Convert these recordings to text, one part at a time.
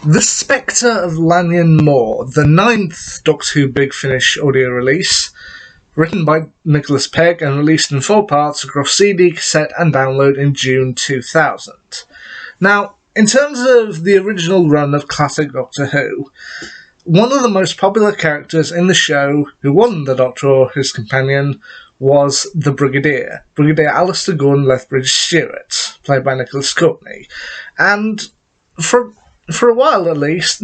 The Spectre of Lanyon, Moor, the ninth Doctor Who Big Finish audio release, written by Nicholas Pegg and released in 4 parts across CD, cassette and download in June 2000. Now, in terms of the original run of classic Doctor Who, one of the most popular characters in the show, who wasn't the Doctor or his companion, was the Brigadier, Brigadier Alistair Gordon Lethbridge Stewart, played by Nicholas Courtney. And for a while at least,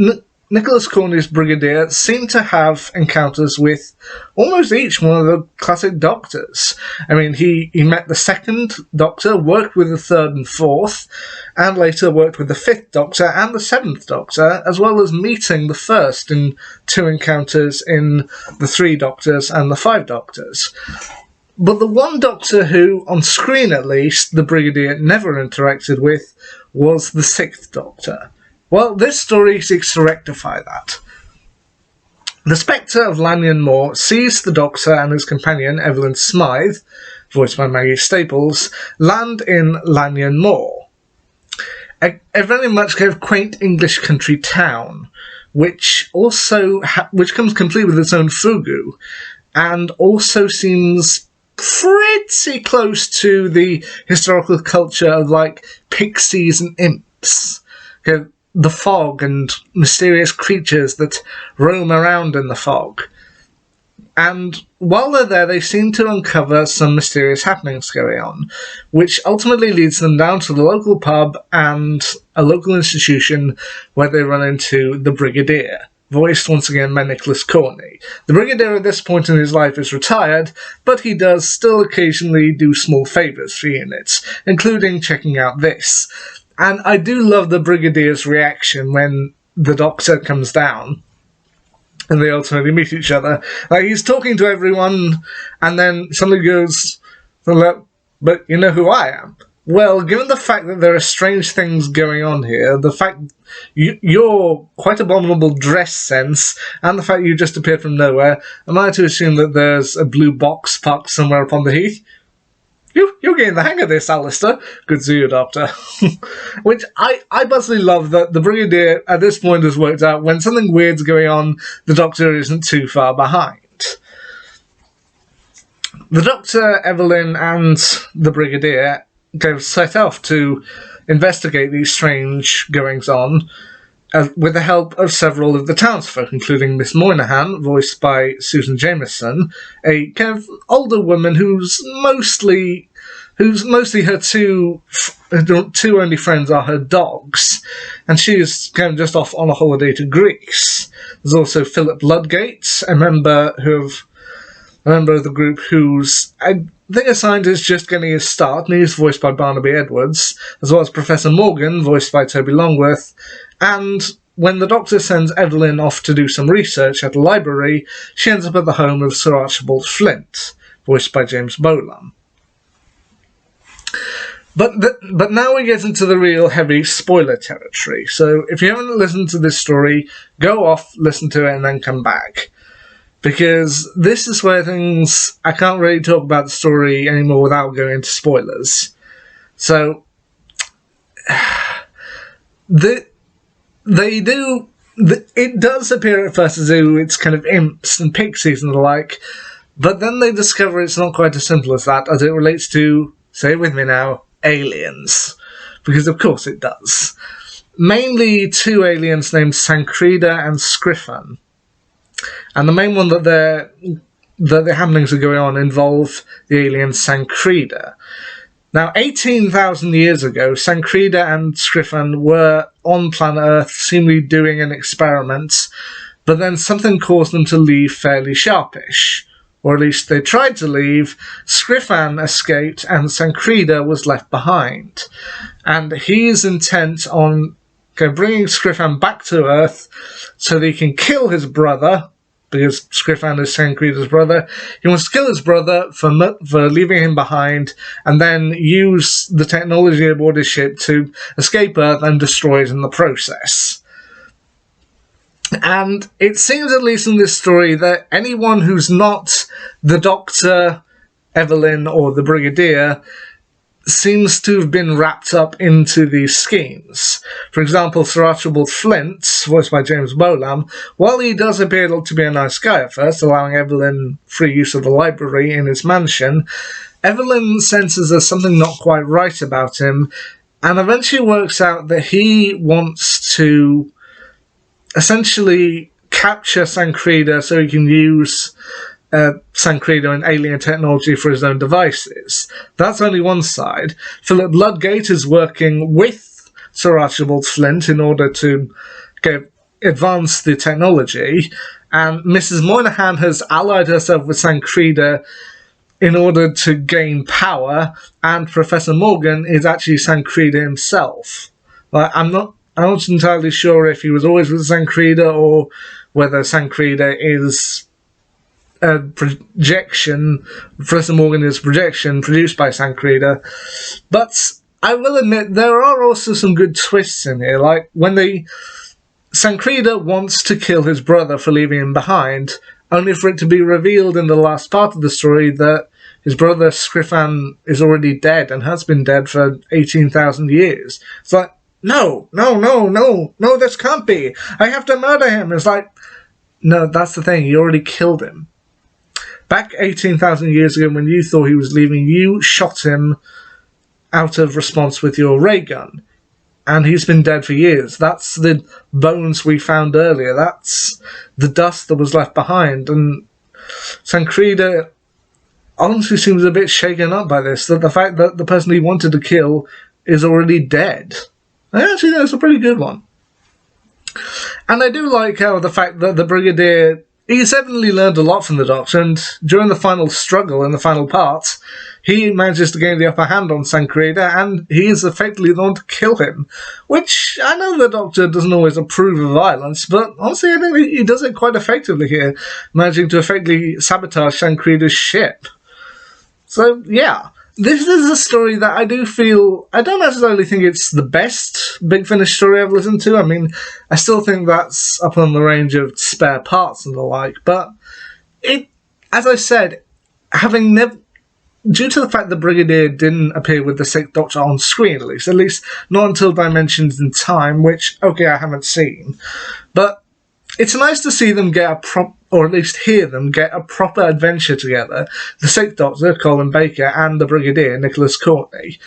Nicholas Courtney's Brigadier seemed to have encounters with almost each one of the classic Doctors. I mean, he met the second Doctor, worked with the third and fourth, and later worked with the fifth Doctor and the seventh Doctor, as well as meeting the first in 2 encounters in the 3 Doctors and the 5 Doctors. But the one Doctor who, on screen at least, the Brigadier never interacted with was the 6th Doctor. Well, this story seeks to rectify that. The Spectre of Lanyon Moor sees the Doctor and his companion, Evelyn Smythe, voiced by Maggie Staples, land in Lanyon Moor, a very much kind of quaint English country town, which comes complete with its own fugu, and also seems pretty close to the historical culture of, like, pixies and imps. Okay, the fog and mysterious creatures that roam around in the fog. And while they're there, they seem to uncover some mysterious happenings going on, which ultimately leads them down to the local pub and a local institution where they run into the Brigadier, voiced once again by Nicholas Courtney. The Brigadier at this point in his life is retired, but he does still occasionally do small favours for units, including checking out this. And I do love the Brigadier's reaction when the Doctor comes down and they ultimately meet each other. Like, he's talking to everyone and then suddenly goes, "But you know who I am?" Well, given the fact that there are strange things going on here, the fact your quite abominable dress sense, and the fact you just appeared from nowhere, am I to assume that there's a blue box parked somewhere upon the heath? You're getting the hang of this, Alistair. Good to see you, Doctor. Which I personally love that the Brigadier at this point has worked out when something weird's going on, the Doctor isn't too far behind. The Doctor, Evelyn, and the Brigadier set off to investigate these strange goings-on with the help of several of the townsfolk, including Miss Moynihan, voiced by Susan Jameson, a kind of older woman who's mostly her two only friends are her dogs, and she's kind of just off on a holiday to Greece. There's also Philip Ludgate, a member of the group who's, I think, a scientist just getting his start, and he's voiced by Barnaby Edwards, as well as Professor Morgan, voiced by Toby Longworth. And when the Doctor sends Evelyn off to do some research at a library, she ends up at the home of Sir Archibald Flint, voiced by James Bolam. But now we get into the real heavy spoiler territory, so if you haven't listened to this story, go off, listen to it, and then come back. Because this is where I can't really talk about the story anymore without going into spoilers. So, it does appear at first as though it's kind of imps and pixies and the like, but then they discover it's not quite as simple as that, as it relates to, say it with me now, aliens. Because of course it does. Mainly 2 aliens named Sancreda and Scriffan. And the main one that the happenings are going on involve the alien Sancreda. Now, 18,000 years ago, Sancreda and Scriffan were on planet Earth, seemingly doing an experiment, but then something caused them to leave fairly sharpish. Or at least they tried to leave. Scriffan escaped, and Sancreda was left behind. And he is intent on bringing Scriffan back to Earth so that he can kill his brother, because Scriffan is Sancreda's brother. He wants to kill his brother for leaving him behind, and then use the technology aboard his ship to escape Earth and destroy it in the process. And it seems, at least in this story, that anyone who's not the Doctor, Evelyn, or the Brigadier seems to have been wrapped up into these schemes. For example, Sir Archibald Flint, voiced by James Bolam, while he does appear to be a nice guy at first, allowing Evelyn free use of the library in his mansion, Evelyn senses there's something not quite right about him, and eventually works out that he wants to essentially capture Sancreda so he can use Sancreda and alien technology for his own devices. That's only one side. Philip Ludgate is working with Sir Archibald Flint in order to advance the technology, and Mrs. Moynihan has allied herself with Sancreda in order to gain power, and Professor Morgan is actually Sancreda himself. I'm not entirely sure if he was always with Sancreda or whether Sancreda is a projection, Professor Morgan is a projection produced by Sancreda. But I will admit, there are also some good twists in here, like when Sancreda wants to kill his brother for leaving him behind, only for it to be revealed in the last part of the story that his brother Scrifan is already dead and has been dead for 18,000 years. It's like, no, this can't be. I have to murder him. It's like, no, that's the thing, you already killed him. Back 18,000 years ago, when you thought he was leaving, you shot him out of response with your ray gun. And he's been dead for years. That's the bones we found earlier. That's the dust that was left behind. And Sancreda honestly seems a bit shaken up by this, that the fact that the person he wanted to kill is already dead. Actually, that's a pretty good one. And I do like how the fact that the Brigadier, he's evidently learned a lot from the Doctor, and during the final struggle in the final part, he manages to gain the upper hand on Sancreda, and he is effectively the one to kill him. Which, I know the Doctor doesn't always approve of violence, but honestly I think he does it quite effectively here, managing to effectively sabotage Sancreda's ship. So, yeah. This is a story that I don't necessarily think it's the best Big Finish story I've listened to. I mean, I still think that's up on the range of Spare Parts and the like, but as I said, due to the fact that Brigadier didn't appear with the Sixth Doctor on screen, at least not until Dimensions in Time, which, okay, I haven't seen, but it's nice to see them or at least hear them get a proper adventure together. The Sixth Doctor, Colin Baker, and the Brigadier, Nicholas Courtney.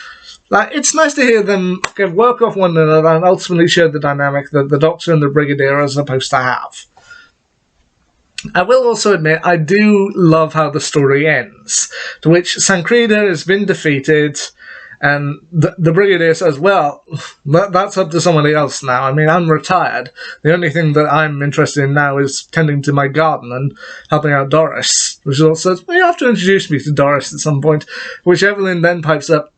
It's nice to hear them work off one another and ultimately show the dynamic that the Doctor and the Brigadier are supposed to have. I will also admit, I do love how the story ends, to which Sancreda has been defeated, and the Brigadier says, well, that's up to somebody else now. I mean, I'm retired. The only thing that I'm interested in now is tending to my garden and helping out Doris. Which also says, well, you have to introduce me to Doris at some point, which Evelyn then pipes up,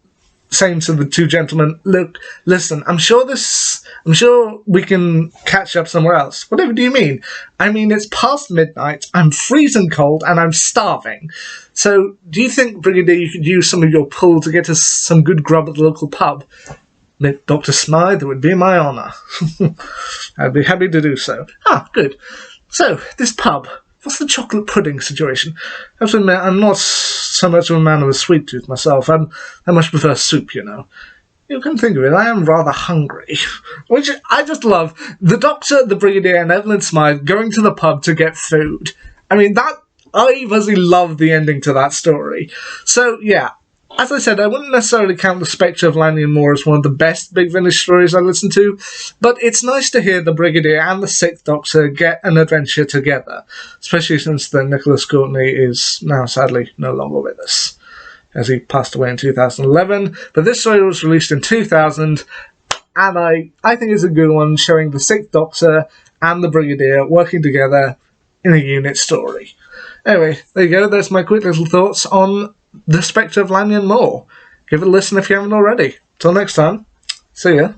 saying to the two gentlemen, look, listen, I'm sure we can catch up somewhere else. Whatever do you mean? I mean, it's past midnight, I'm freezing cold, and I'm starving. So, do you think, Brigadier, you could use some of your pull to get us some good grub at the local pub? Dr. Smythe, it would be my honour. I'd be happy to do so. Ah, good. So, this pub, what's the chocolate pudding situation? I have to admit, I'm not so much of a man of a sweet tooth myself. I much prefer soup, you know. You can think of it, I am rather hungry. Which I just love. The Doctor, the Brigadier, and Evelyn Smythe going to the pub to get food. I mean, I personally love the ending to that story. So, yeah. As I said, I wouldn't necessarily count the Spectre of Lanyon Moor as one of the best Big Finish stories I listened to, but it's nice to hear the Brigadier and the Sixth Doctor get an adventure together, especially since the Nicholas Courtney is now sadly no longer with us, as he passed away in 2011. But this story was released in 2000, and I think it's a good one, showing the Sixth Doctor and the Brigadier working together in a unit story. Anyway, there you go, there's my quick little thoughts on The Spectre of Lanyon Moor. Give it a listen if you haven't already. Till next time, see ya.